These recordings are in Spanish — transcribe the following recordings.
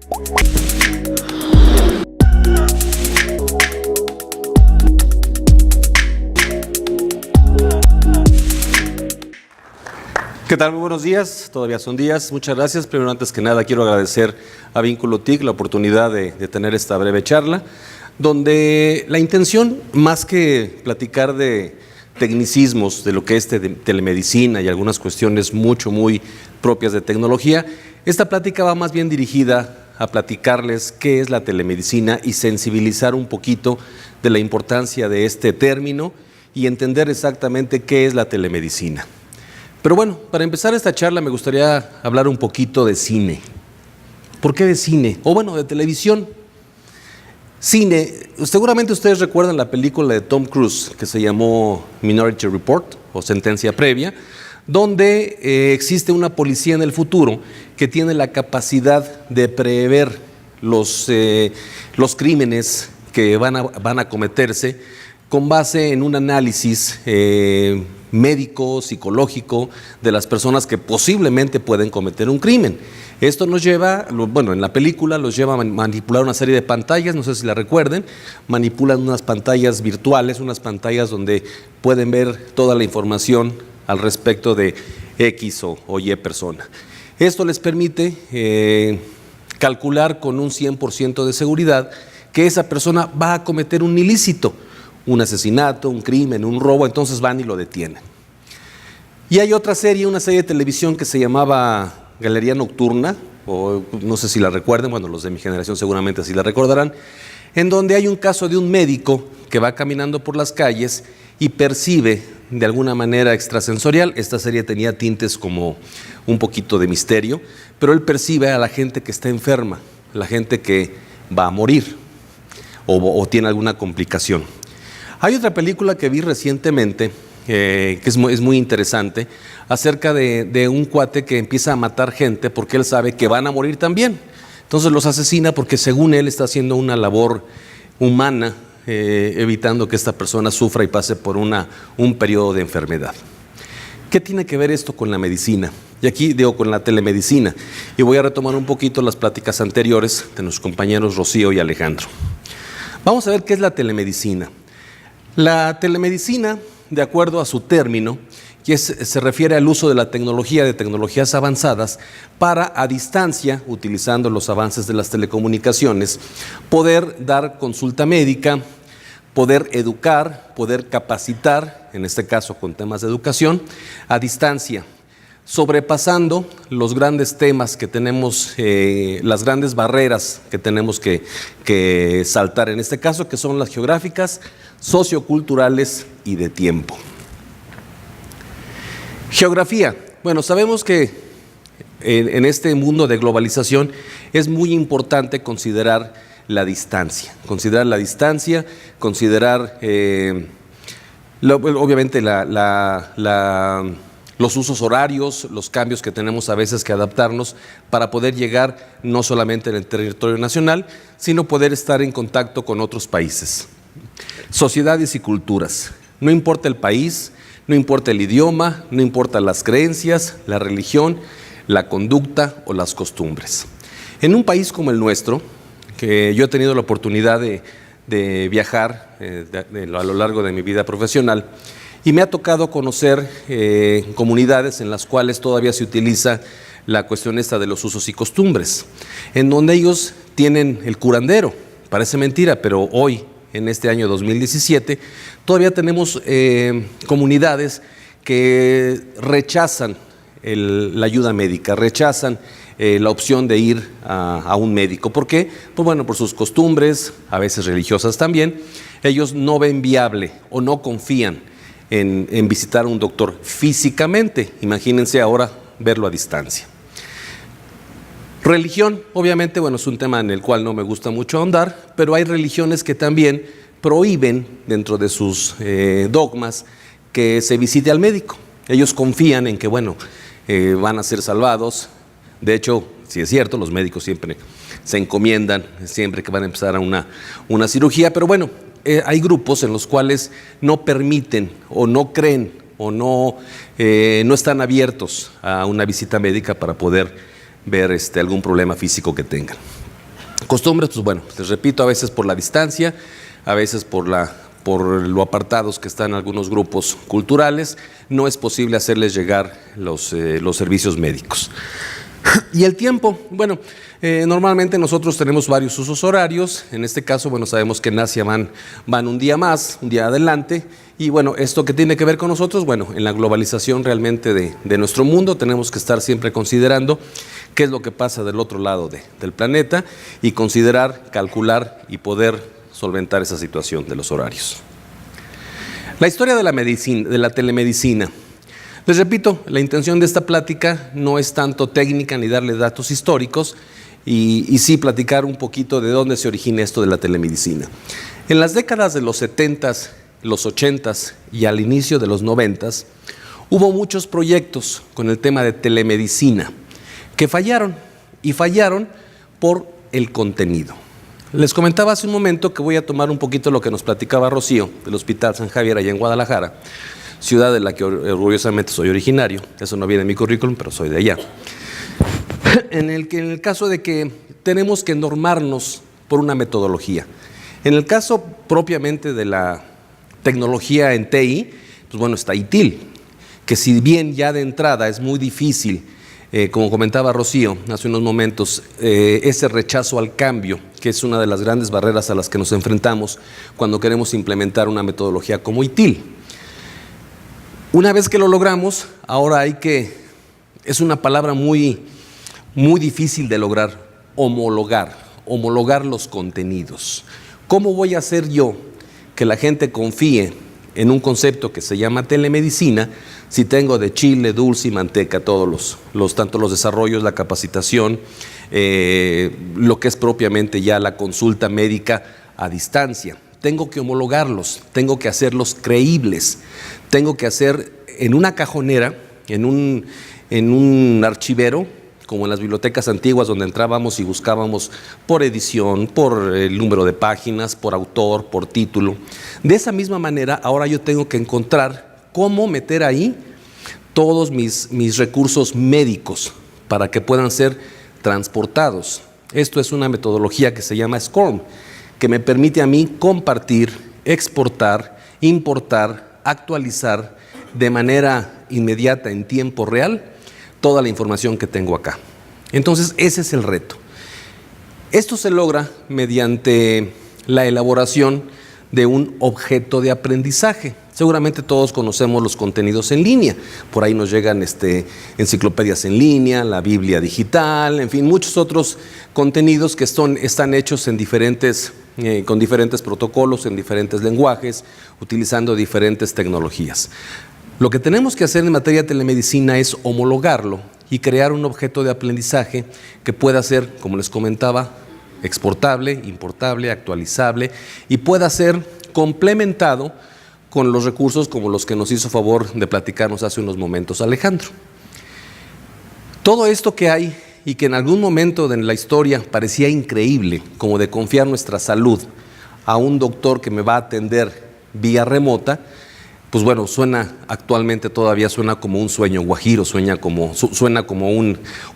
¿Qué tal? Muy buenos días, todavía son días. Muchas gracias. Primero, antes que nada, quiero agradecer a Vínculo TIC la oportunidad de tener esta breve charla, donde la intención, más que platicar de tecnicismos, de lo que es telemedicina y algunas cuestiones muy propias de tecnología, esta plática va más bien dirigida a platicarles qué es la telemedicina y sensibilizar un poquito de la importancia de este término y entender exactamente qué es la telemedicina. Pero bueno, para empezar esta charla me gustaría hablar un poquito de cine. ¿Por qué de cine? O bueno, de televisión. Cine, seguramente ustedes recuerdan la película de Tom Cruise que se llamó Minority Report o Sentencia Previa, donde existe una policía en el futuro que tiene la capacidad de prever los crímenes que van a cometerse con base en un análisis médico, psicológico de las personas que posiblemente pueden cometer un crimen. Esto nos lleva, bueno, en la película los lleva a manipular una serie de pantallas, no sé si la recuerden, manipulan unas pantallas virtuales, unas pantallas donde pueden ver toda la información al respecto de X o Y persona. Esto les permite calcular con un 100% de seguridad que esa persona va a cometer un ilícito, un asesinato, un crimen, un robo, entonces van y lo detienen. Y hay otra serie, una serie de televisión que se llamaba Galería Nocturna, o no sé si la recuerden, bueno, los de mi generación seguramente así la recordarán, en donde hay un caso de un médico que va caminando por las calles y percibe de alguna manera extrasensorial, esta serie tenía tintes como un poquito de misterio, pero él percibe a la gente que está enferma, la gente que va a morir o tiene alguna complicación. Hay otra película que vi recientemente, que es muy interesante, acerca de un cuate que empieza a matar gente porque él sabe que van a morir también. Entonces los asesina porque según él está haciendo una labor humana, evitando que esta persona sufra y pase por un periodo de enfermedad. ¿Qué tiene que ver esto con la medicina? Y aquí digo con la telemedicina. Y voy a retomar un poquito las pláticas anteriores de nuestros compañeros Rocío y Alejandro. Vamos a ver qué es la telemedicina. La telemedicina, de acuerdo a su término, se refiere al uso de la tecnología, de tecnologías avanzadas, para a distancia, utilizando los avances de las telecomunicaciones, poder dar consulta médica, poder educar, poder capacitar, en este caso con temas de educación, a distancia, sobrepasando los grandes temas que tenemos, las grandes barreras que tenemos que saltar en este caso, que son las geográficas, socioculturales y de tiempo. Geografía. Bueno, sabemos que en este mundo de globalización es muy importante considerar la distancia, obviamente los usos horarios, los cambios que tenemos a veces que adaptarnos para poder llegar no solamente en el territorio nacional, sino poder estar en contacto con otros países. Sociedades y culturas. No importa el país, no importa el idioma, no importa las creencias, la religión, la conducta o las costumbres. En un país como el nuestro, que yo he tenido la oportunidad de viajar a lo largo de mi vida profesional, y me ha tocado conocer comunidades en las cuales todavía se utiliza la cuestión esta de los usos y costumbres, en donde ellos tienen el curandero. Parece mentira, pero hoy, en este año 2017, todavía tenemos comunidades que rechazan la ayuda médica, rechazan la opción de ir a un médico. ¿Por qué? Pues bueno, por sus costumbres, a veces religiosas también, ellos no ven viable o no confían en visitar a un doctor físicamente. Imagínense ahora verlo a distancia. Religión, obviamente, bueno, es un tema en el cual no me gusta mucho ahondar, pero hay religiones que también prohíben dentro de sus dogmas que se visite al médico. Ellos confían en que, bueno, van a ser salvados. De hecho, sí es cierto, los médicos siempre se encomiendan, siempre que van a empezar una cirugía, pero bueno, hay grupos en los cuales no permiten o no creen o no están abiertos a una visita médica para poder ver algún problema físico que tengan. Costumbres, pues bueno, les repito, a veces por la distancia, a veces por lo apartados que están algunos grupos culturales, no es posible hacerles llegar los servicios médicos. Y el tiempo, bueno, normalmente nosotros tenemos varios usos horarios. En este caso, bueno, sabemos que en Asia van un día más, un día adelante. Y bueno, esto que tiene que ver con nosotros, bueno, en la globalización realmente de nuestro mundo tenemos que estar siempre considerando qué es lo que pasa del otro lado del planeta y considerar, calcular y poder solventar esa situación de los horarios. La historia de la medicina, de la telemedicina. Les repito, la intención de esta plática no es tanto técnica ni darle datos históricos y sí platicar un poquito de dónde se origina esto de la telemedicina. En las décadas de los 70s, los 80s y al inicio de los 90s, hubo muchos proyectos con el tema de telemedicina que fallaron y fallaron por el contenido. Les comentaba hace un momento que voy a tomar un poquito lo que nos platicaba Rocío del Hospital San Javier allá en Guadalajara, ciudad de la que orgullosamente soy originario. Eso no viene en mi currículum, pero soy de allá. En el caso de que tenemos que normarnos por una metodología. En el caso propiamente de la tecnología en TI, pues bueno, está ITIL, que si bien ya de entrada es muy difícil, como comentaba Rocío hace unos momentos, ese rechazo al cambio, que es una de las grandes barreras a las que nos enfrentamos cuando queremos implementar una metodología como ITIL. Una vez que lo logramos, ahora es una palabra muy difícil de lograr, homologar los contenidos. ¿Cómo voy a hacer yo que la gente confíe en un concepto que se llama telemedicina si tengo de chile, dulce y manteca todos tanto los desarrollos, la capacitación, lo que es propiamente ya la consulta médica a distancia? Tengo que homologarlos, tengo que hacerlos creíbles, tengo que hacer en una cajonera, en un archivero, como en las bibliotecas antiguas donde entrábamos y buscábamos por edición, por el número de páginas, por autor, por título. De esa misma manera, ahora yo tengo que encontrar cómo meter ahí todos mis recursos médicos para que puedan ser transportados. Esto es una metodología que se llama SCORM, que me permite a mí compartir, exportar, importar, actualizar de manera inmediata en tiempo real toda la información que tengo acá. Entonces, ese es el reto. Esto se logra mediante la elaboración de un objeto de aprendizaje. Seguramente todos conocemos los contenidos en línea. Por ahí nos llegan enciclopedias en línea, la Biblia digital, en fin, muchos otros contenidos que están hechos con diferentes protocolos, en diferentes lenguajes, utilizando diferentes tecnologías. Lo que tenemos que hacer en materia de telemedicina es homologarlo y crear un objeto de aprendizaje que pueda ser, como les comentaba, exportable, importable, actualizable y pueda ser complementado con los recursos como los que nos hizo favor de platicarnos hace unos momentos Alejandro. Todo esto que hay y que en algún momento de la historia parecía increíble, como de confiar nuestra salud a un doctor que me va a atender vía remota, pues bueno, actualmente todavía suena como un sueño guajiro, suena como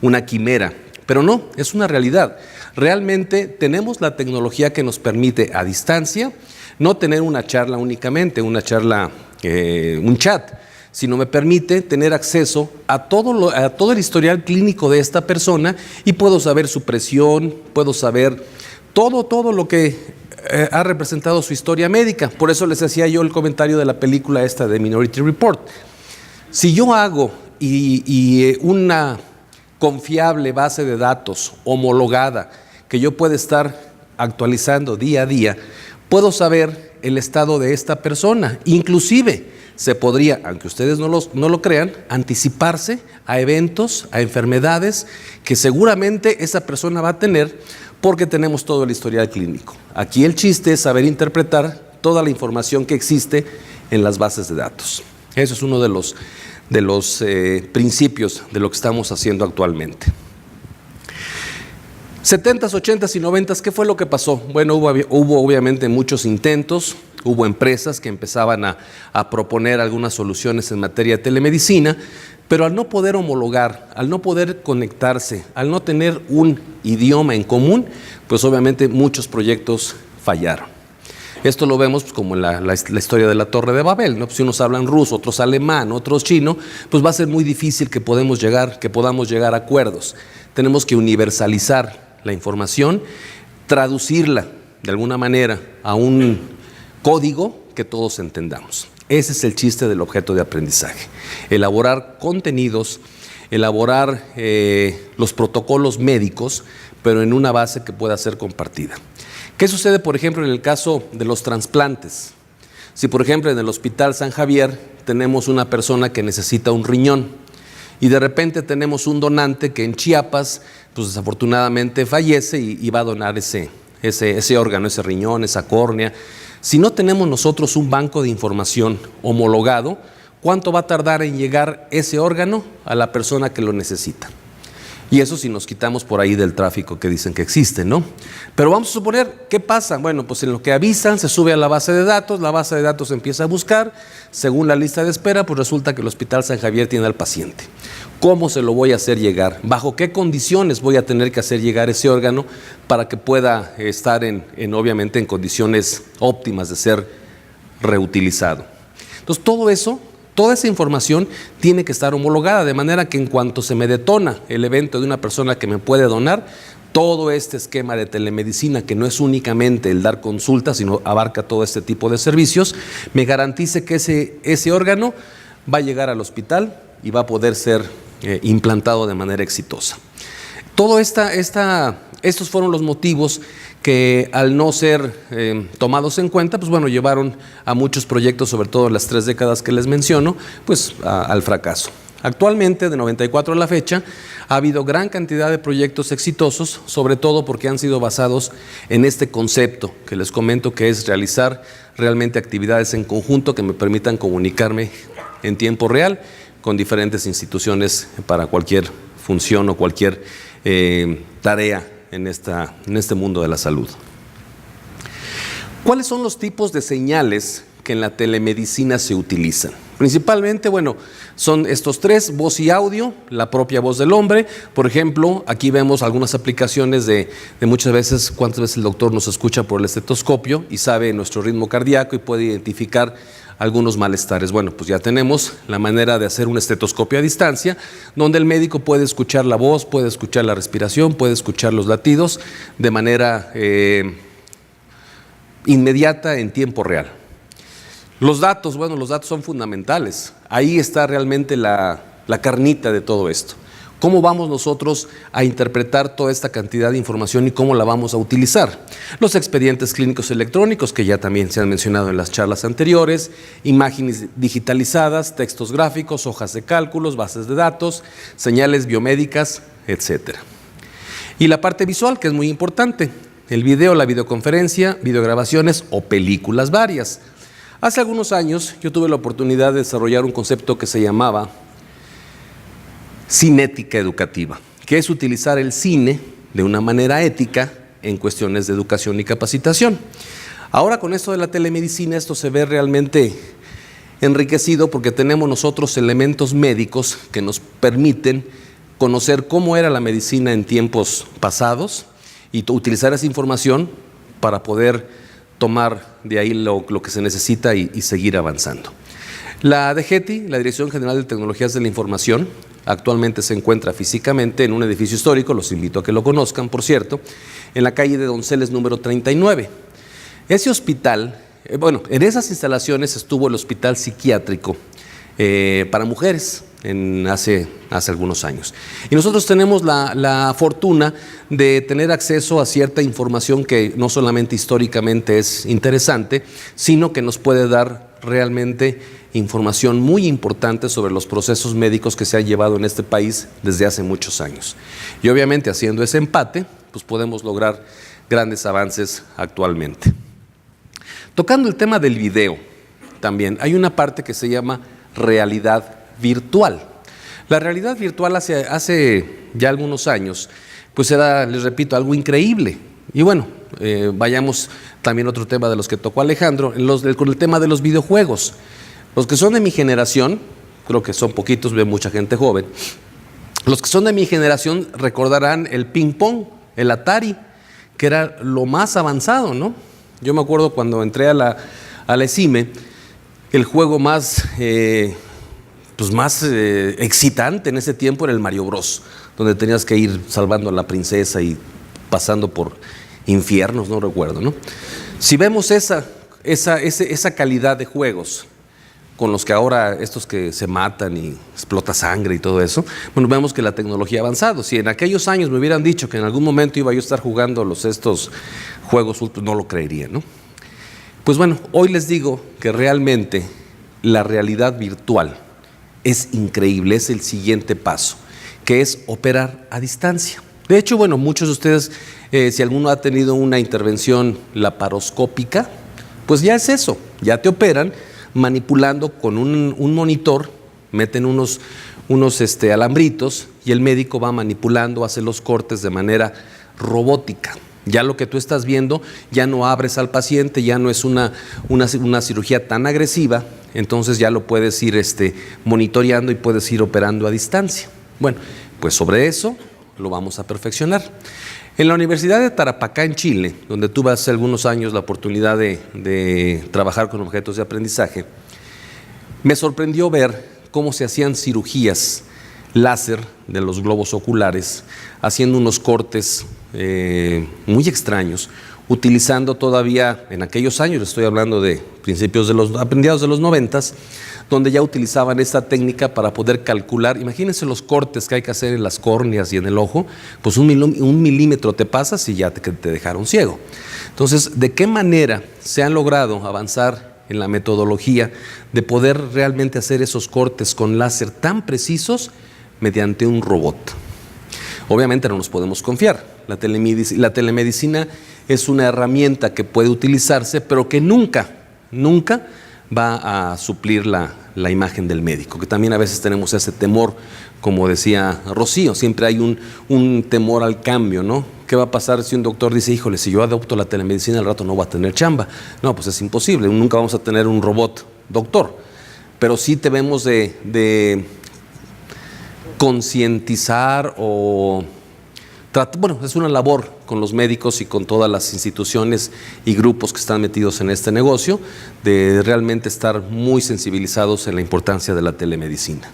una quimera, pero no, es una realidad. Realmente tenemos la tecnología que nos permite a distancia no tener una charla únicamente, un chat, sino me permite tener acceso a todo el historial clínico de esta persona y puedo saber su presión, puedo saber todo lo que ha representado su historia médica. Por eso les hacía yo el comentario de la película esta de Minority Report. Si yo hago una confiable base de datos homologada que yo pueda estar actualizando día a día, puedo saber el estado de esta persona. Inclusive se podría, aunque ustedes no lo crean, anticiparse a eventos, a enfermedades que seguramente esa persona va a tener porque tenemos todo el historial clínico. Aquí el chiste es saber interpretar toda la información que existe en las bases de datos. Eso es uno de los principios de lo que estamos haciendo actualmente. 70s, 80s y 90s, ¿qué fue lo que pasó? Bueno, hubo obviamente muchos intentos, hubo empresas que empezaban a proponer algunas soluciones en materia de telemedicina, pero al no poder homologar, al no poder conectarse, al no tener un idioma en común, pues obviamente muchos proyectos fallaron. Esto lo vemos pues, como en la historia de la Torre de Babel, ¿no? Pues, si unos hablan ruso, otros alemán, otros chino, pues va a ser muy difícil que podamos llegar a acuerdos. Tenemos que universalizar la información, traducirla de alguna manera a un código que todos entendamos. Ese es el chiste del objeto de aprendizaje. Elaborar contenidos, elaborar los protocolos médicos, pero en una base que pueda ser compartida. ¿Qué sucede, por ejemplo, en el caso de los trasplantes? Si, por ejemplo, en el Hospital San Javier tenemos una persona que necesita un riñón y de repente tenemos un donante que en Chiapas, pues desafortunadamente fallece y va a donar ese órgano, ese riñón, esa córnea. Si no tenemos nosotros un banco de información homologado, ¿cuánto va a tardar en llegar ese órgano a la persona que lo necesita? Y eso si nos quitamos por ahí del tráfico que dicen que existe, ¿no? Pero vamos a suponer, ¿qué pasa? Bueno, pues en lo que avisan, se sube a la base de datos empieza a buscar, según la lista de espera, pues resulta que el Hospital San Javier tiene al paciente. ¿Cómo se lo voy a hacer llegar? ¿Bajo qué condiciones voy a tener que hacer llegar ese órgano para que pueda estar obviamente en condiciones óptimas de ser reutilizado? Entonces toda esa información tiene que estar homologada, de manera que en cuanto se me detona el evento de una persona que me puede donar, todo este esquema de telemedicina, que no es únicamente el dar consultas, sino abarca todo este tipo de servicios, me garantice que ese órgano va a llegar al hospital y va a poder ser implantado de manera exitosa. Estos fueron los motivos que al no ser tomados en cuenta, pues bueno, llevaron a muchos proyectos, sobre todo en las 3 décadas que les menciono, pues al fracaso. Actualmente, de 94 a la fecha, ha habido gran cantidad de proyectos exitosos, sobre todo porque han sido basados en este concepto que les comento, que es realizar realmente actividades en conjunto que me permitan comunicarme en tiempo real con diferentes instituciones para cualquier función o cualquier tarea en este mundo de la salud. ¿Cuáles son los tipos de señales que en la telemedicina se utilizan? Principalmente, bueno, son estos 3, voz y audio, la propia voz del hombre. Por ejemplo, aquí vemos algunas aplicaciones de muchas veces, cuántas veces el doctor nos escucha por el estetoscopio y sabe nuestro ritmo cardíaco y puede identificar algunos malestares. Bueno, pues ya tenemos la manera de hacer un estetoscopio a distancia, donde el médico puede escuchar la voz, puede escuchar la respiración, puede escuchar los latidos de manera inmediata en tiempo real. Los datos, bueno, los datos son fundamentales. Ahí está realmente la carnita de todo esto. ¿Cómo vamos nosotros a interpretar toda esta cantidad de información y cómo la vamos a utilizar? Los expedientes clínicos electrónicos, que ya también se han mencionado en las charlas anteriores, imágenes digitalizadas, textos gráficos, hojas de cálculos, bases de datos, señales biomédicas, etc. Y la parte visual, que es muy importante, el video, la videoconferencia, videograbaciones o películas varias. Hace algunos años yo tuve la oportunidad de desarrollar un concepto que se llamaba cinética educativa, que es utilizar el cine de una manera ética en cuestiones de educación y capacitación. Ahora con esto de la telemedicina, esto se ve realmente enriquecido porque tenemos nosotros elementos médicos que nos permiten conocer cómo era la medicina en tiempos pasados y utilizar esa información para poder tomar de ahí lo que se necesita y seguir avanzando. La DGETI, la Dirección General de Tecnologías de la Información, actualmente se encuentra físicamente en un edificio histórico, los invito a que lo conozcan, por cierto, en la calle de Donceles número 39. Ese hospital, en esas instalaciones estuvo el hospital psiquiátrico para mujeres hace algunos años. Y nosotros tenemos la fortuna de tener acceso a cierta información que no solamente históricamente es interesante, sino que nos puede dar realmente información muy importante sobre los procesos médicos que se han llevado en este país desde hace muchos años. Y obviamente haciendo ese empate, pues podemos lograr grandes avances actualmente. Tocando el tema del video, también hay una parte que se llama realidad virtual. La realidad virtual hace ya algunos años, pues era, les repito, algo increíble. Y bueno, vayamos también a otro tema de los que tocó Alejandro, con el tema de los videojuegos. Los que son de mi generación, creo que son poquitos, veo mucha gente joven, los que son de mi generación recordarán el ping pong, el Atari, que era lo más avanzado, ¿no? Yo me acuerdo cuando entré a la ESIME, el juego más excitante en ese tiempo era el Mario Bros, donde tenías que ir salvando a la princesa y pasando por infiernos, no recuerdo, ¿no? Si vemos esa calidad de juegos con los que ahora estos que se matan y explota sangre y todo eso, bueno, vemos que la tecnología ha avanzado. Si en aquellos años me hubieran dicho que en algún momento iba yo a estar jugando estos juegos, pues no lo creería, ¿no? Pues bueno, hoy les digo que realmente la realidad virtual es increíble, es el siguiente paso, que es operar a distancia. De hecho, bueno, muchos de ustedes, si alguno ha tenido una intervención laparoscópica, pues ya es eso, ya te operan manipulando con un monitor, meten unos alambritos y el médico va manipulando, hace los cortes de manera robótica. Ya lo que tú estás viendo, ya no abres al paciente, ya no es una cirugía tan agresiva, entonces ya lo puedes ir monitoreando y puedes ir operando a distancia. Bueno, pues sobre eso lo vamos a perfeccionar. En la Universidad de Tarapacá, en Chile, donde tuve hace algunos años la oportunidad de trabajar con objetos de aprendizaje, me sorprendió ver cómo se hacían cirugías láser de los globos oculares, haciendo unos cortes muy extraños, utilizando todavía en aquellos años, estoy hablando de principios a mediados de los 90s, donde ya utilizaban esta técnica para poder calcular. Imagínense los cortes que hay que hacer en las córneas y en el ojo, pues un milímetro te pasas y ya te dejaron ciego. Entonces, ¿de qué manera se han logrado avanzar en la metodología de poder realmente hacer esos cortes con láser tan precisos mediante un robot? Obviamente no nos podemos confiar. La telemedicina es una herramienta que puede utilizarse, pero que nunca va a suplir la imagen del médico, que también a veces tenemos ese temor, como decía Rocío, siempre hay un temor al cambio, ¿no? ¿Qué va a pasar si un doctor dice, híjole, si yo adopto la telemedicina al rato no voy a tener chamba? No, pues es imposible, nunca vamos a tener un robot doctor, pero sí debemos de concientizar es una labor con los médicos y con todas las instituciones y grupos que están metidos en este negocio, de realmente estar muy sensibilizados en la importancia de la telemedicina.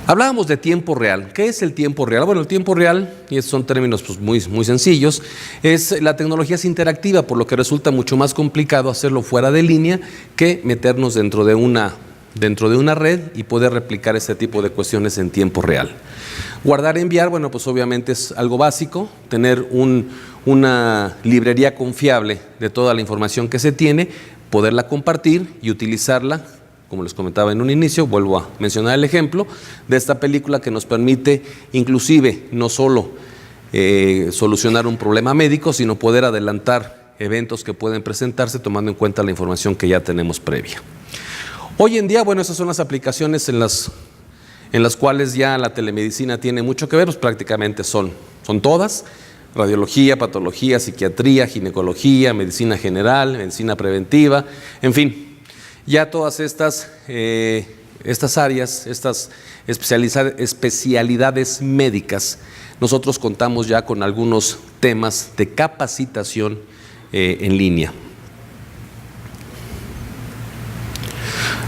Hablábamos de tiempo real. ¿Qué es el tiempo real? Bueno, el tiempo real, y estos son términos pues, muy sencillos, la tecnología es interactiva, por lo que resulta mucho más complicado hacerlo fuera de línea que meternos dentro de una red y poder replicar este tipo de cuestiones en tiempo real. Guardar y enviar, bueno, pues obviamente es algo básico, tener una librería confiable de toda la información que se tiene, poderla compartir y utilizarla, como les comentaba en un inicio, vuelvo a mencionar el ejemplo de esta película que nos permite inclusive no solo solucionar un problema médico, sino poder adelantar eventos que pueden presentarse tomando en cuenta la información que ya tenemos previa. Hoy en día, bueno, esas son las aplicaciones en las cuales ya la telemedicina tiene mucho que ver, pues prácticamente son todas: radiología, patología, psiquiatría, ginecología, medicina general, medicina preventiva, en fin, ya todas estas áreas, estas especialidades médicas, nosotros contamos ya con algunos temas de capacitación en línea.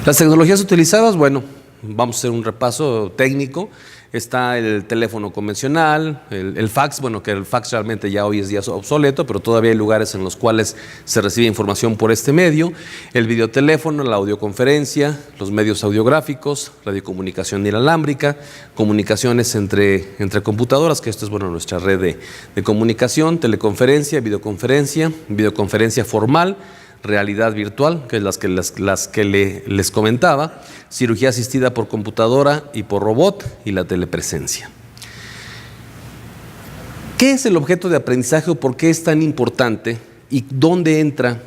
Las tecnologías utilizadas, bueno, vamos a hacer un repaso técnico. Está el teléfono convencional, el fax, bueno, que el fax realmente ya hoy es día obsoleto, pero todavía hay lugares en los cuales se recibe información por este medio. El videoteléfono, la audioconferencia, los medios audiográficos, radiocomunicación inalámbrica, comunicaciones entre computadoras, que esto es, bueno, nuestra red de comunicación, teleconferencia, videoconferencia formal, realidad virtual, que es las que les comentaba, cirugía asistida por computadora y por robot, y la telepresencia. ¿Qué es el objeto de aprendizaje o por qué es tan importante y dónde entra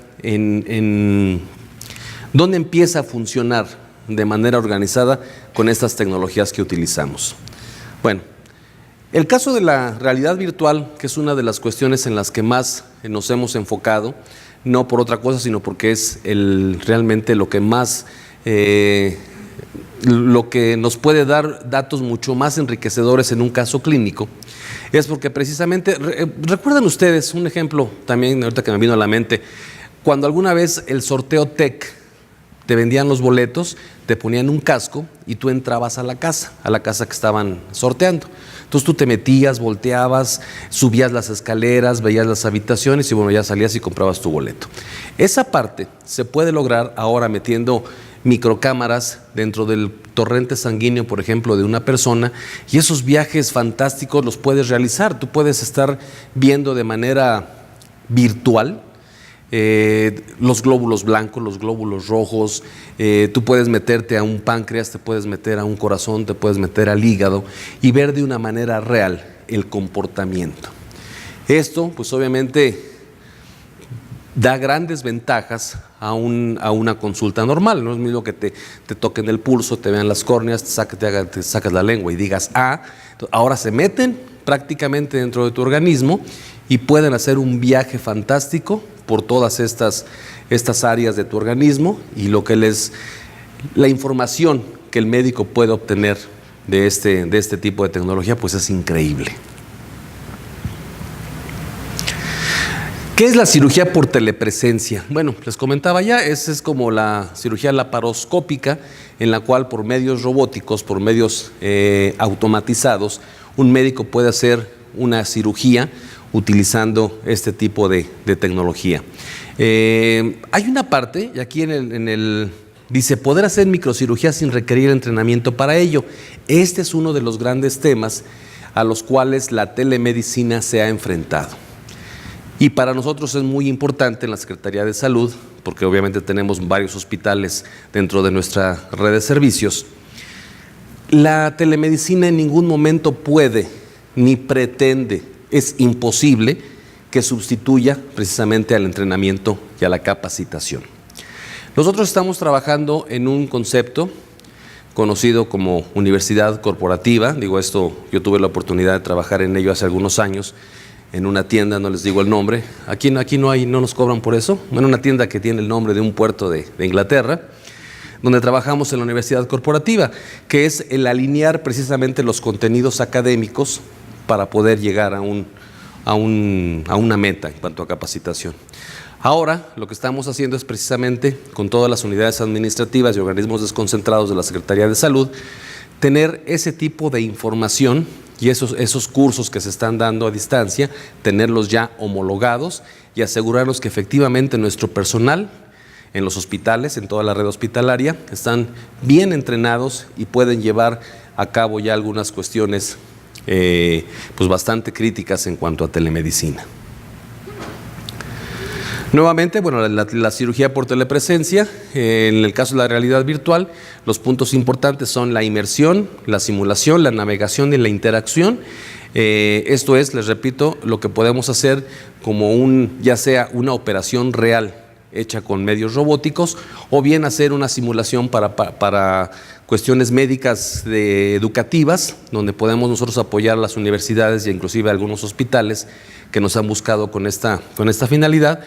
dónde empieza a funcionar de manera organizada con estas tecnologías que utilizamos? Bueno, el caso de la realidad virtual, que es una de las cuestiones en las que más nos hemos enfocado, no por otra cosa, sino porque es realmente lo que más lo que nos puede dar datos mucho más enriquecedores en un caso clínico es porque precisamente, recuerdan ustedes un ejemplo también ahorita que me vino a la mente, cuando alguna vez el sorteo TEC te vendían los boletos, te ponían un casco y tú entrabas a la casa que estaban sorteando. Entonces tú te metías, volteabas, subías las escaleras, veías las habitaciones y bueno, ya salías y comprabas tu boleto. Esa parte se puede lograr ahora metiendo microcámaras dentro del torrente sanguíneo, por ejemplo, de una persona, y esos viajes fantásticos los puedes realizar. Tú puedes estar viendo de manera virtual los glóbulos blancos, los glóbulos rojos, tú puedes meterte a un páncreas, te puedes meter a un corazón, te puedes meter al hígado y ver de una manera real el comportamiento. Esto, pues obviamente, da grandes ventajas a una consulta normal. No es mismo que te toquen el pulso, te vean las córneas, te sacas la lengua y digas ahora se meten prácticamente dentro de tu organismo y pueden hacer un viaje fantástico por todas estas áreas de tu organismo y la información que el médico puede obtener de este tipo de tecnología pues es increíble. ¿Qué es la cirugía por telepresencia? Bueno, les comentaba ya, esa es como la cirugía laparoscópica en la cual por medios robóticos, por medios automatizados, un médico puede hacer una cirugía utilizando este tipo de tecnología. Hay una parte, y aquí dice, poder hacer microcirugía sin requerir entrenamiento para ello. Este es uno de los grandes temas a los cuales la telemedicina se ha enfrentado. Y para nosotros es muy importante en la Secretaría de Salud, porque obviamente tenemos varios hospitales dentro de nuestra red de servicios. La telemedicina en ningún momento puede ni pretende, es imposible que sustituya precisamente al entrenamiento y a la capacitación. Nosotros estamos trabajando en un concepto conocido como universidad corporativa. Digo esto, yo tuve la oportunidad de trabajar en ello hace algunos años en una tienda, no les digo el nombre, aquí no nos cobran por eso, en una tienda que tiene el nombre de un puerto de Inglaterra, donde trabajamos en la universidad corporativa, que es el alinear precisamente los contenidos académicos para poder llegar a una meta en cuanto a capacitación. Ahora lo que estamos haciendo es precisamente con todas las unidades administrativas y organismos desconcentrados de la Secretaría de Salud, tener ese tipo de información y esos cursos que se están dando a distancia, tenerlos ya homologados y asegurarnos que efectivamente nuestro personal en los hospitales, en toda la red hospitalaria, están bien entrenados y pueden llevar a cabo ya algunas cuestiones pues bastante críticas en cuanto a telemedicina. Nuevamente, bueno, la cirugía por telepresencia, en el caso de la realidad virtual, los puntos importantes son la inmersión, la simulación, la navegación y la interacción. Esto es, les repito, lo que podemos hacer como ya sea una operación real hecha con medios robóticos o bien hacer una simulación para cuestiones médicas educativas, donde podemos nosotros apoyar a las universidades e inclusive a algunos hospitales que nos han buscado con esta finalidad,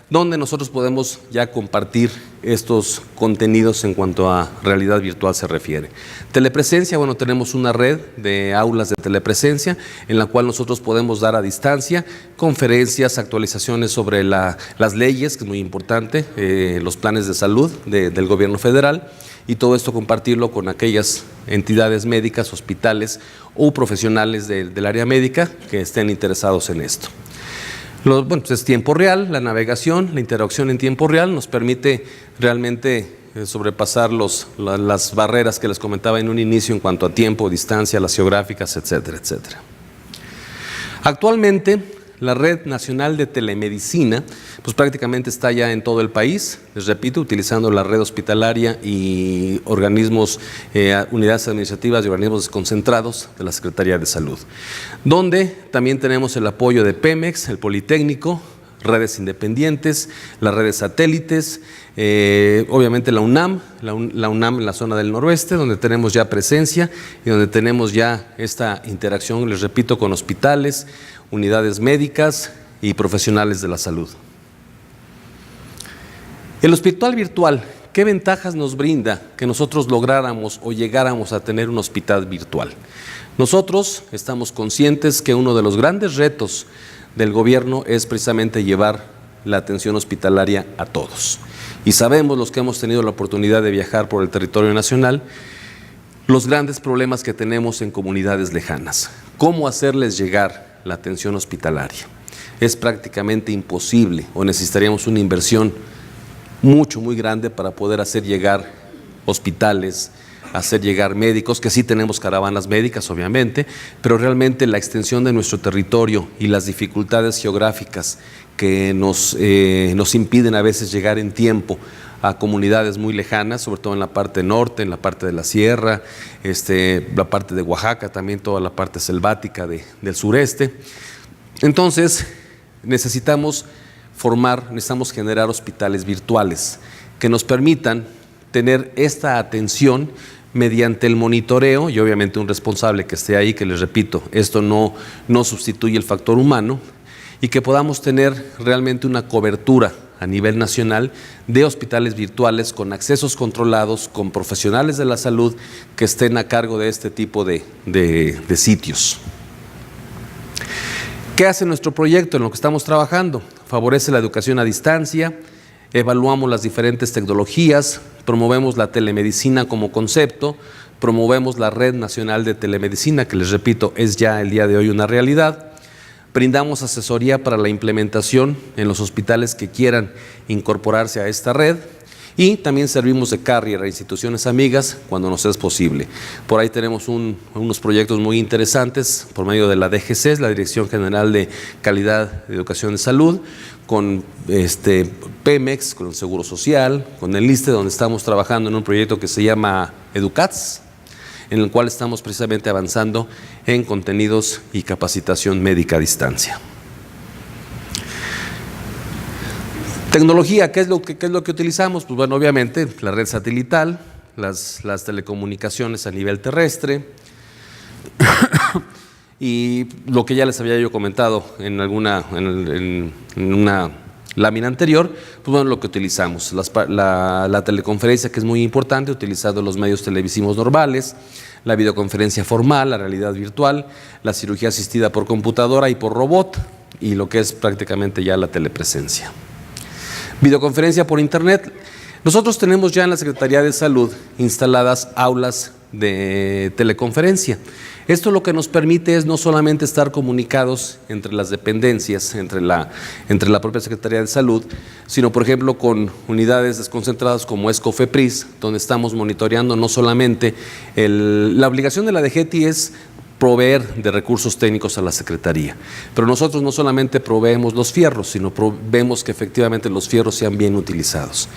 donde nosotros podemos ya compartir estos contenidos en cuanto a realidad virtual se refiere. Telepresencia, bueno, tenemos una red de aulas de telepresencia en la cual nosotros podemos dar a distancia conferencias, actualizaciones sobre las leyes, que es muy importante, los planes de salud del gobierno federal, y todo esto compartirlo con aquellas entidades médicas, hospitales o profesionales del área médica que estén interesados en esto. Bueno, pues es tiempo real, la navegación, la interacción en tiempo real nos permite realmente sobrepasar las barreras que les comentaba en un inicio en cuanto a tiempo, distancia, las geográficas, etcétera, etcétera. Actualmente, la Red Nacional de Telemedicina, pues prácticamente está ya en todo el país, les repito, utilizando la red hospitalaria y organismos, unidades administrativas y organismos desconcentrados de la Secretaría de Salud, donde también tenemos el apoyo de Pemex, el Politécnico, redes independientes, las redes satélites, obviamente la UNAM en la zona del noroeste, donde tenemos ya presencia y donde tenemos ya esta interacción, les repito, con hospitales, unidades médicas y profesionales de la salud. El hospital virtual, ¿qué ventajas nos brinda que nosotros lográramos o llegáramos a tener un hospital virtual? Nosotros estamos conscientes que uno de los grandes retos del gobierno es precisamente llevar la atención hospitalaria a todos. Y sabemos, los que hemos tenido la oportunidad de viajar por el territorio nacional, los grandes problemas que tenemos en comunidades lejanas. ¿Cómo hacerles llegar la atención hospitalaria? Es prácticamente imposible, o necesitaríamos una inversión muy grande para poder hacer llegar hospitales, hacer llegar médicos, que sí tenemos caravanas médicas obviamente, pero realmente la extensión de nuestro territorio y las dificultades geográficas que nos impiden a veces llegar en tiempo a comunidades muy lejanas, sobre todo en la parte norte, en la parte de la sierra, la parte de Oaxaca, también toda la parte selvática del sureste. Entonces necesitamos generar hospitales virtuales que nos permitan tener esta atención mediante el monitoreo y obviamente un responsable que esté ahí, que les repito, esto no sustituye el factor humano, y que podamos tener realmente una cobertura a nivel nacional de hospitales virtuales con accesos controlados, con profesionales de la salud que estén a cargo de este tipo de sitios. ¿Qué hace nuestro proyecto en lo que estamos trabajando? Favorece la educación a distancia, evaluamos las diferentes tecnologías, promovemos la telemedicina como concepto, promovemos la Red Nacional de Telemedicina, que les repito, es ya el día de hoy una realidad. Brindamos asesoría para la implementación en los hospitales que quieran incorporarse a esta red y también servimos de carrier a instituciones amigas cuando nos es posible. Por ahí tenemos unos proyectos muy interesantes por medio de la DGC, la Dirección General de Calidad de Educación de Salud, con Pemex, con el Seguro Social, con el ISSSTE, donde estamos trabajando en un proyecto que se llama EduCats, en el cual estamos precisamente avanzando en contenidos y capacitación médica a distancia. Tecnología, ¿qué es lo que utilizamos? Pues bueno, obviamente la red satelital, las telecomunicaciones a nivel terrestre y lo que ya les había yo comentado en una lámina anterior, pues bueno, lo que utilizamos, la teleconferencia, que es muy importante, utilizando los medios televisivos normales, la videoconferencia formal, la realidad virtual, la cirugía asistida por computadora y por robot, y lo que es prácticamente ya la telepresencia. Videoconferencia por internet. Nosotros tenemos ya en la Secretaría de Salud instaladas aulas de teleconferencia. Esto lo que nos permite es no solamente estar comunicados entre las dependencias, entre la propia Secretaría de Salud, sino por ejemplo con unidades desconcentradas como es COFEPRIS, donde estamos monitoreando no solamente la obligación de la DGETI es proveer de recursos técnicos a la Secretaría. Pero nosotros no solamente proveemos los fierros, sino vemos que efectivamente los fierros sean bien utilizados.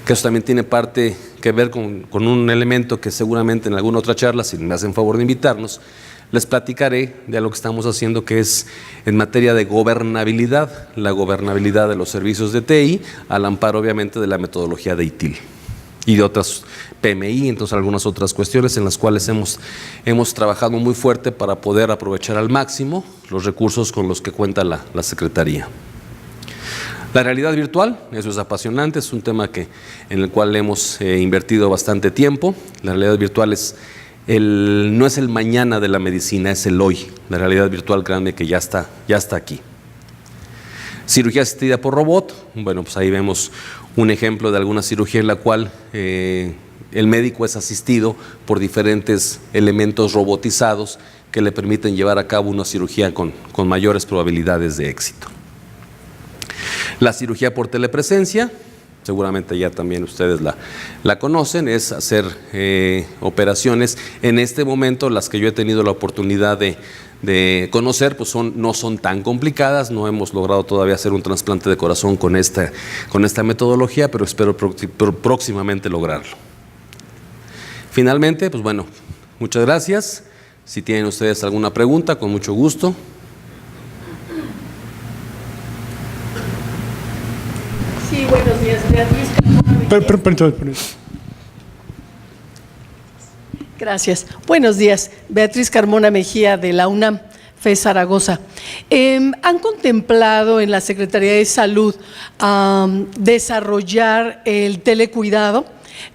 Que eso también tiene parte que ver con un elemento que seguramente en alguna otra charla, si me hacen favor de invitarnos, les platicaré de lo que estamos haciendo, que es en materia de gobernabilidad, la gobernabilidad de los servicios de TI, al amparo obviamente de la metodología de ITIL y de otras PMI, entonces algunas otras cuestiones en las cuales hemos trabajado muy fuerte para poder aprovechar al máximo los recursos con los que cuenta la Secretaría. La realidad virtual, eso es apasionante, es un tema en el cual hemos invertido bastante tiempo. La realidad virtual no es el mañana de la medicina, es el hoy. La realidad virtual, créanme que ya está aquí. Cirugía asistida por robot, bueno, pues ahí vemos un ejemplo de alguna cirugía en la cual el médico es asistido por diferentes elementos robotizados que le permiten llevar a cabo una cirugía con mayores probabilidades de éxito. La cirugía por telepresencia, seguramente ya también ustedes la conocen, es hacer operaciones. En este momento las que yo he tenido la oportunidad de conocer, pues no son tan complicadas, no hemos logrado todavía hacer un trasplante de corazón con esta metodología, pero espero próximamente lograrlo. Finalmente, pues bueno, muchas gracias. Si tienen ustedes alguna pregunta, con mucho gusto. Sí, buenos días, Beatriz. Gracias. Buenos días, Beatriz Carmona Mejía de la UNAM, FES Zaragoza. ¿Han contemplado en la Secretaría de Salud desarrollar el telecuidado?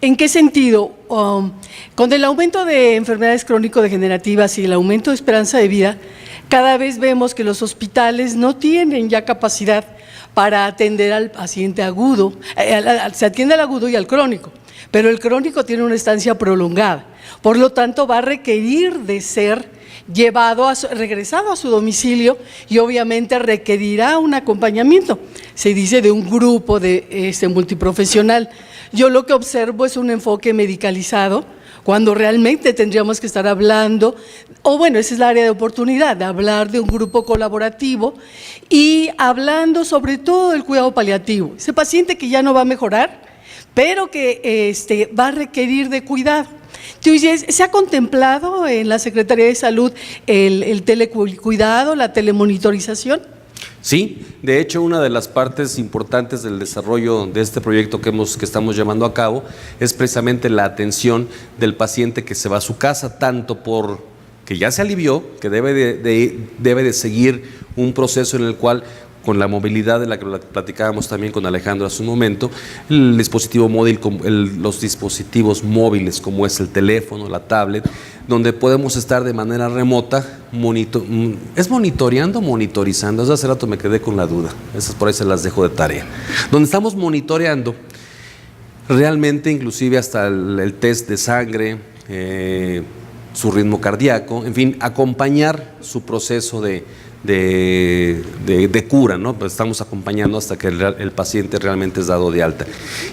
¿En qué sentido? Con el aumento de enfermedades crónico-degenerativas y el aumento de esperanza de vida, cada vez vemos que los hospitales no tienen ya capacidad para atender al paciente agudo. Se atiende al agudo y al crónico, pero el crónico tiene una estancia prolongada. Por lo tanto, va a requerir de ser regresado a su domicilio y obviamente requerirá un acompañamiento. Se dice de un grupo multiprofesional. Yo lo que observo es un enfoque medicalizado, cuando realmente tendríamos que estar hablando, esa es la área de oportunidad, de hablar de un grupo colaborativo y hablando sobre todo del cuidado paliativo. Ese paciente que ya no va a mejorar, pero que va a requerir de cuidado. Entonces, ¿se ha contemplado en la Secretaría de Salud el telecuidado, la telemonitorización? Sí, de hecho una de las partes importantes del desarrollo de este proyecto que estamos llevando a cabo es precisamente la atención del paciente que se va a su casa, tanto por que ya se alivió, que debe de seguir un proceso en el cual, con la movilidad de la que platicábamos también con Alejandro hace un momento, el dispositivo móvil, los dispositivos móviles como es el teléfono, la tablet, donde podemos estar de manera remota, monitorizando, hace rato me quedé con la duda, esas por ahí se las dejo de tarea, donde estamos monitoreando realmente inclusive hasta el test de sangre, su ritmo cardíaco, en fin, acompañar su proceso de cura, ¿no? Pues estamos acompañando hasta que el paciente realmente es dado de alta.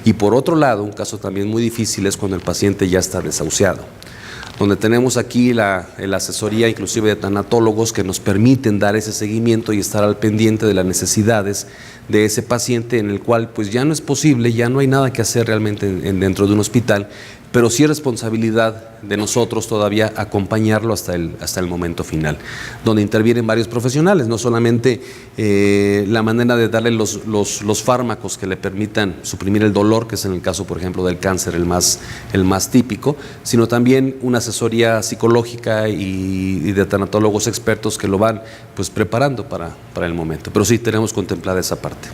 Y por otro lado, un caso también muy difícil es cuando el paciente ya está desahuciado, donde tenemos aquí la asesoría inclusive de tanatólogos que nos permiten dar ese seguimiento y estar al pendiente de las necesidades de ese paciente, en el cual pues ya no es posible, ya no hay nada que hacer realmente dentro de un hospital, pero sí es responsabilidad de nosotros todavía acompañarlo hasta el momento final, donde intervienen varios profesionales, no solamente la manera de darle los fármacos que le permitan suprimir el dolor, que es en el caso, por ejemplo, del cáncer el más típico, sino también una asesoría psicológica y de tanatólogos expertos que lo van pues preparando para el momento. Pero sí tenemos contemplada esa parte.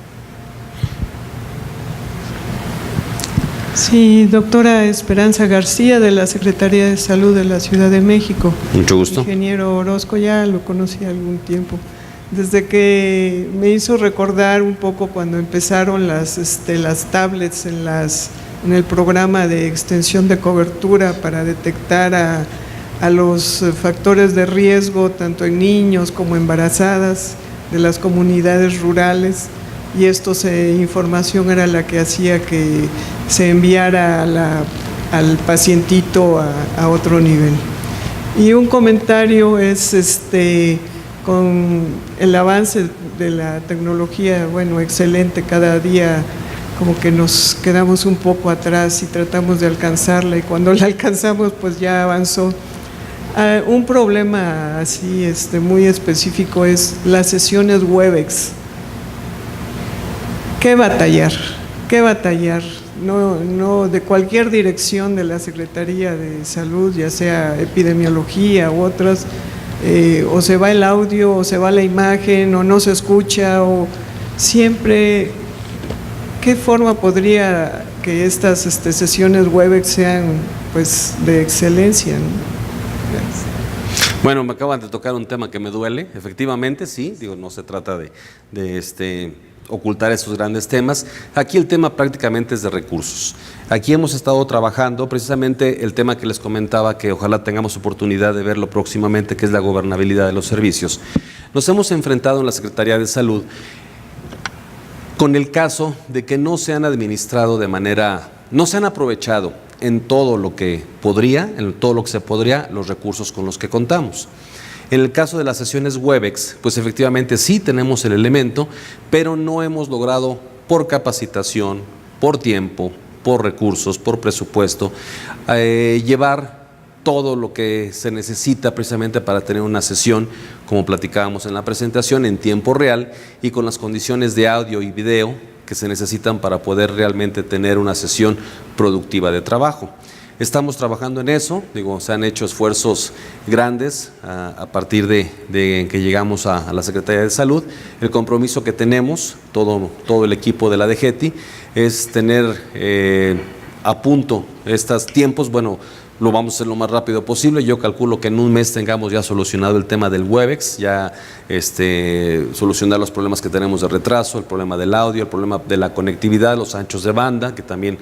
Sí, doctora Esperanza García, de la Secretaría de Salud de la Ciudad de México. Mucho gusto. Ingeniero Orozco, ya lo conocí algún tiempo, desde que me hizo recordar un poco cuando empezaron las tablets en el programa de extensión de cobertura para detectar a los factores de riesgo, tanto en niños como embarazadas de las comunidades rurales. Y información era la que hacía que se enviara al pacientito a otro nivel. Y un comentario es con el avance de la tecnología, excelente, cada día como que nos quedamos un poco atrás y tratamos de alcanzarla, y cuando la alcanzamos pues ya avanzó. Un problema así muy específico es las sesiones Webex. ¿Qué batallar? No, de cualquier dirección de la Secretaría de Salud, ya sea epidemiología u otras, o se va el audio, o se va la imagen, o no se escucha, o siempre. ¿Qué forma podría que estas sesiones Webex sean pues de excelencia, ¿no? Gracias. Bueno, me acaban de tocar un tema que me duele, efectivamente, sí, no se trata de ocultar esos grandes temas. Aquí el tema prácticamente es de recursos. Aquí hemos estado trabajando precisamente el tema que les comentaba, que ojalá tengamos oportunidad de verlo próximamente, que es la gobernabilidad de los servicios. Nos hemos enfrentado en la Secretaría de Salud con el caso de que no se han administrado no se han aprovechado en todo lo que se podría, los recursos con los que contamos. En el caso de las sesiones Webex, pues efectivamente sí tenemos el elemento, pero no hemos logrado, por capacitación, por tiempo, por recursos, por presupuesto, llevar todo lo que se necesita precisamente para tener una sesión, como platicábamos en la presentación, en tiempo real y con las condiciones de audio y video que se necesitan para poder realmente tener una sesión productiva de trabajo. Estamos trabajando en eso, se han hecho esfuerzos grandes a partir de que llegamos a la Secretaría de Salud. El compromiso que tenemos, todo el equipo de la DGETI, es tener a punto estos tiempos, bueno, lo vamos a hacer lo más rápido posible. Yo calculo que en un mes tengamos ya solucionado el tema del Webex, ya solucionar los problemas que tenemos de retraso, el problema del audio, el problema de la conectividad, los anchos de banda, que también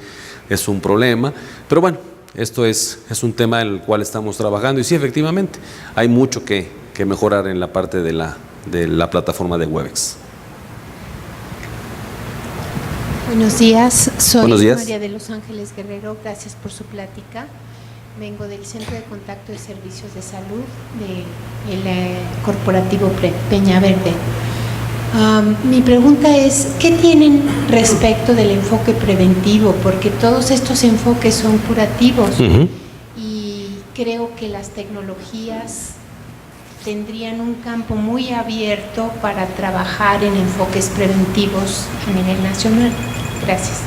es un problema. Pero bueno, esto es un tema en el cual estamos trabajando y sí, efectivamente, hay mucho que mejorar en la parte de la plataforma de Webex. Buenos días, soy Buenos días. María de Los Ángeles Guerrero, gracias por su plática. Vengo del Centro de Contacto de Servicios de Salud del Corporativo Peña Verde. Mi pregunta es, ¿qué tienen respecto del enfoque preventivo? Porque todos estos enfoques son curativos y creo que las tecnologías tendrían un campo muy abierto para trabajar en enfoques preventivos a nivel nacional. Gracias.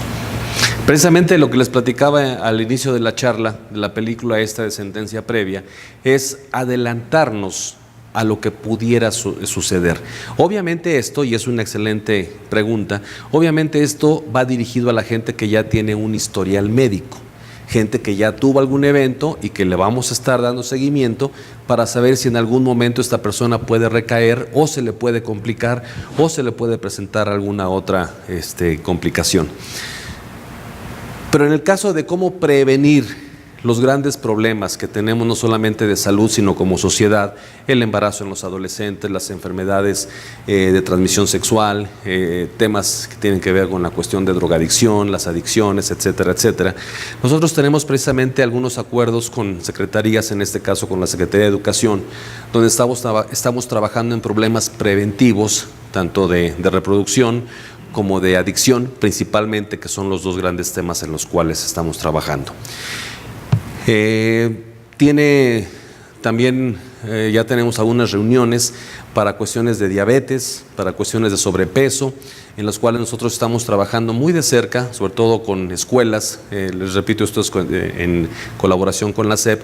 Precisamente lo que les platicaba al inicio de la charla, de la película esta de Sentencia Previa, es adelantarnos a lo que pudiera suceder. Obviamente esto, y es una excelente pregunta, obviamente esto va dirigido a la gente que ya tiene un historial médico, gente que ya tuvo algún evento y que le vamos a estar dando seguimiento para saber si en algún momento esta persona puede recaer o se le puede complicar o se le puede presentar alguna otra complicación. Pero en el caso de cómo prevenir los grandes problemas que tenemos no solamente de salud, sino como sociedad, el embarazo en los adolescentes, las enfermedades de transmisión sexual, temas que tienen que ver con la cuestión de drogadicción, las adicciones, etcétera, etcétera. Nosotros tenemos precisamente algunos acuerdos con secretarías, en este caso con la Secretaría de Educación, donde estamos trabajando en problemas preventivos, tanto de reproducción como de adicción, principalmente, que son los dos grandes temas en los cuales estamos trabajando. Tiene también, ya tenemos algunas reuniones para cuestiones de diabetes, para cuestiones de sobrepeso, en las cuales nosotros estamos trabajando muy de cerca, sobre todo con escuelas, les repito, esto es en colaboración con la SEP,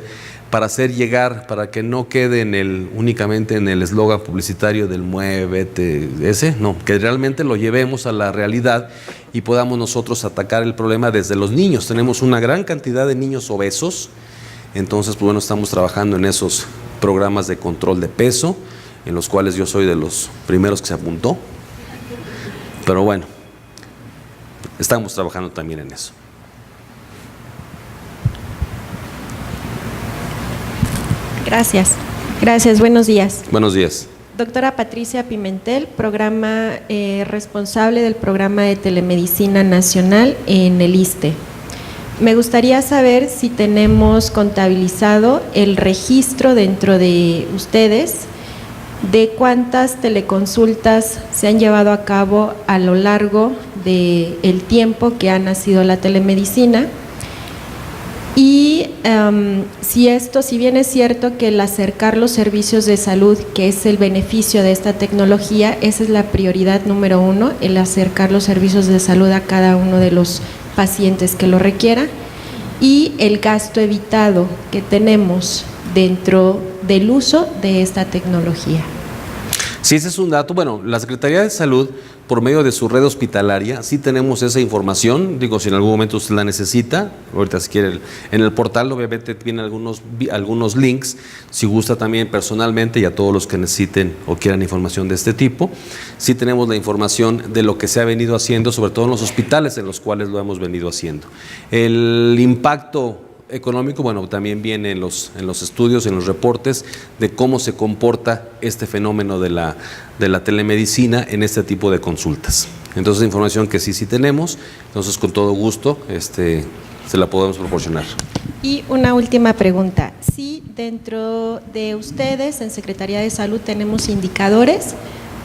para hacer llegar, para que no quede únicamente en el eslogan publicitario del muévete, no, que realmente lo llevemos a la realidad y podamos nosotros atacar el problema desde los niños. Tenemos una gran cantidad de niños obesos, entonces pues bueno, estamos trabajando en esos programas de control de peso, en los cuales yo soy de los primeros que se apuntó, pero bueno, estamos trabajando también en eso. Gracias, buenos días. Buenos días. Doctora Patricia Pimentel, responsable del programa de telemedicina nacional en el ISSSTE. Me gustaría saber si tenemos contabilizado el registro dentro de ustedes de cuántas teleconsultas se han llevado a cabo a lo largo del tiempo que ha nacido la telemedicina. Y si bien es cierto que el acercar los servicios de salud, que es el beneficio de esta tecnología, esa es la prioridad número 1, el acercar los servicios de salud a cada uno de los pacientes que lo requiera, y el gasto evitado que tenemos dentro del uso de esta tecnología. Sí, ese es un dato. Bueno, la Secretaría de Salud, por medio de su red hospitalaria, sí tenemos esa información. Digo, si en algún momento usted la necesita, ahorita si quiere, en el portal obviamente tiene algunos links, si gusta también personalmente, y a todos los que necesiten o quieran información de este tipo. Sí tenemos la información de lo que se ha venido haciendo, sobre todo en los hospitales en los cuales lo hemos venido haciendo. El impacto económico, bueno, también viene en los estudios, en los reportes de cómo se comporta este fenómeno de la telemedicina en este tipo de consultas. Entonces, información que sí tenemos, entonces con todo gusto se la podemos proporcionar. Y una última pregunta, si dentro de ustedes en Secretaría de Salud tenemos indicadores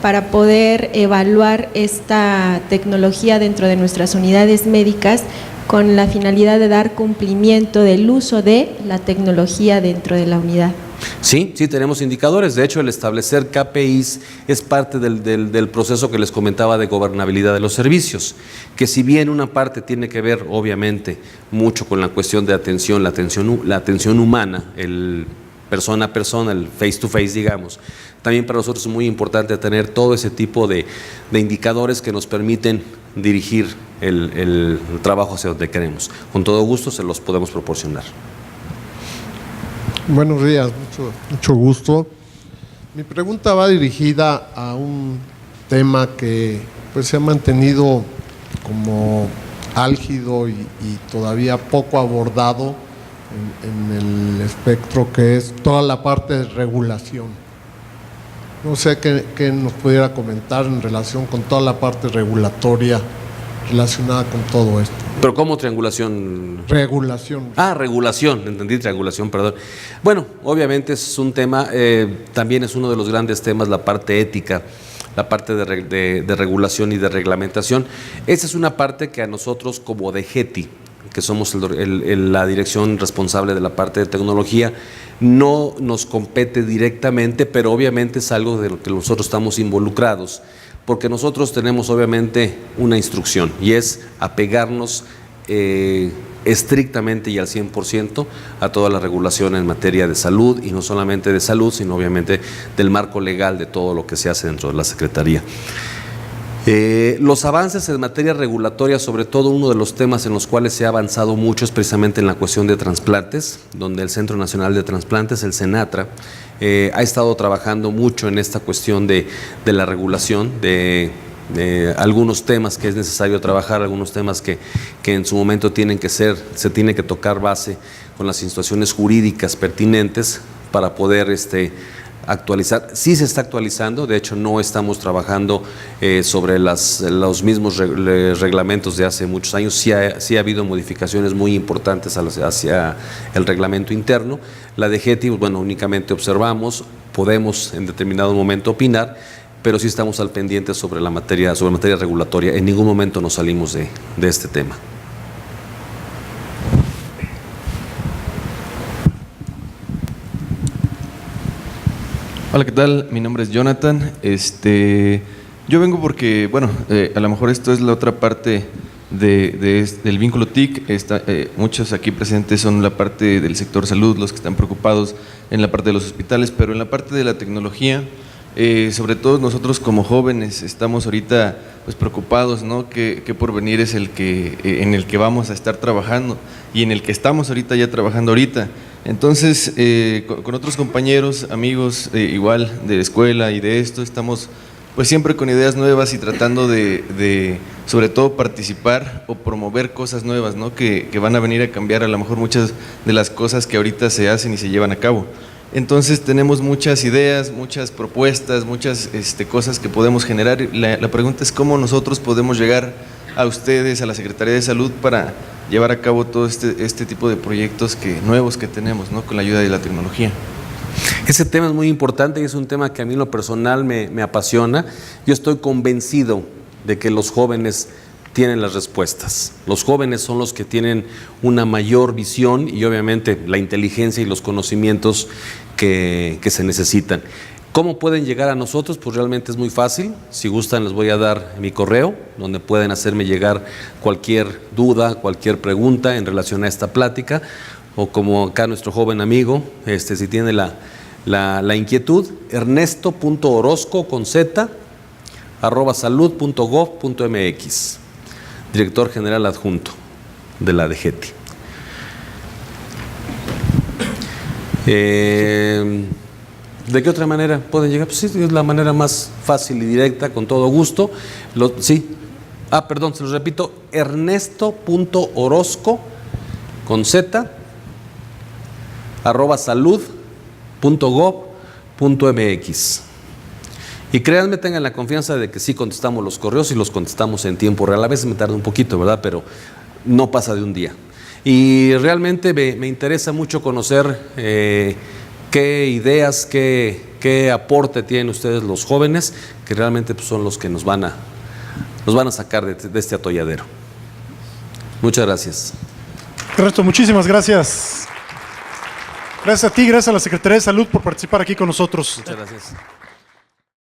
para poder evaluar esta tecnología dentro de nuestras unidades médicas con la finalidad de dar cumplimiento del uso de la tecnología dentro de la unidad. Sí, tenemos indicadores. De hecho, el establecer KPIs es parte del proceso que les comentaba de gobernabilidad de los servicios, que si bien una parte tiene que ver, obviamente, mucho con la cuestión de atención, la atención humana, el persona a persona, el face to face, digamos, también para nosotros es muy importante tener todo ese tipo de indicadores que nos permiten dirigir el trabajo hacia donde queremos. Con todo gusto se los podemos proporcionar. Buenos días, mucho gusto. Mi pregunta va dirigida a un tema que pues se ha mantenido como álgido y todavía poco abordado en el espectro, que es toda la parte de regulación. No sé qué nos pudiera comentar en relación con toda la parte regulatoria relacionada con todo esto. ¿Pero cómo triangulación? Regulación. Ah, regulación, entendí, triangulación, perdón. Bueno, obviamente es un tema, también es uno de los grandes temas, la parte ética, la parte de regulación y de reglamentación. Esa es una parte que a nosotros como DGETI, que somos la dirección responsable de la parte de tecnología, no nos compete directamente, pero obviamente es algo de lo que nosotros estamos involucrados, porque nosotros tenemos obviamente una instrucción y es apegarnos estrictamente y al 100% a toda la regulación en materia de salud, y no solamente de salud, sino obviamente del marco legal de todo lo que se hace dentro de la Secretaría. Los avances en materia regulatoria, sobre todo uno de los temas en los cuales se ha avanzado mucho es precisamente en la cuestión de trasplantes, donde el Centro Nacional de Trasplantes, el CENATRA, ha estado trabajando mucho en esta cuestión de la regulación, de algunos temas que es necesario trabajar, algunos temas que en su momento se tiene que tocar base con las instituciones jurídicas pertinentes para poder actualizar. Sí se está actualizando, de hecho no estamos trabajando sobre los mismos reglamentos de hace muchos años, sí ha habido modificaciones muy importantes hacia el reglamento interno. La DGETI, bueno, únicamente observamos, podemos en determinado momento opinar, pero sí estamos al pendiente sobre materia regulatoria. En ningún momento nos salimos de este tema. Hola, ¿qué tal? Mi nombre es Jonathan. Yo vengo porque, bueno, a lo mejor esto es la otra parte del vínculo TIC. Muchos aquí presentes son la parte del sector salud, los que están preocupados en la parte de los hospitales, pero en la parte de la tecnología, sobre todo nosotros como jóvenes estamos ahorita pues preocupados, ¿no? ¿Qué porvenir es en el que vamos a estar trabajando y en el que estamos ahorita ya trabajando ahorita? Entonces, con otros compañeros, amigos, igual de escuela y de esto, estamos pues siempre con ideas nuevas y tratando de sobre todo participar o promover cosas nuevas, ¿no? Que van a venir a cambiar a lo mejor muchas de las cosas que ahorita se hacen y se llevan a cabo. Entonces tenemos muchas ideas, muchas propuestas, muchas cosas que podemos generar. La pregunta es cómo nosotros podemos llegar a ustedes, a la Secretaría de Salud, para llevar a cabo todo este tipo de proyectos nuevos que tenemos, ¿no? Con la ayuda de la tecnología. Ese tema es muy importante y es un tema que a mí en lo personal me apasiona. Yo estoy convencido de que los jóvenes tienen las respuestas. Los jóvenes son los que tienen una mayor visión y obviamente la inteligencia y los conocimientos que se necesitan. ¿Cómo pueden llegar a nosotros? Pues realmente es muy fácil. Si gustan, les voy a dar mi correo, donde pueden hacerme llegar cualquier duda, cualquier pregunta en relación a esta plática, o como acá nuestro joven amigo, si tiene la inquietud, ernesto.orozco@salud.gov.mx, director general adjunto de la DGETI. ¿De qué otra manera pueden llegar? Pues sí, es la manera más fácil y directa, con todo gusto. Sí. Perdón, se los repito, ernesto.orozco@salud.gov.mx. Y créanme, tengan la confianza de que sí contestamos los correos y los contestamos en tiempo real. A veces me tarda un poquito, ¿verdad? Pero no pasa de un día. Y realmente me interesa mucho conocer qué ideas, qué aporte tienen ustedes los jóvenes, que realmente pues, son los que nos van a sacar de este atolladero. Muchas gracias. Ernesto, muchísimas gracias. Gracias a ti, gracias a la Secretaría de Salud por participar aquí con nosotros. Muchas gracias.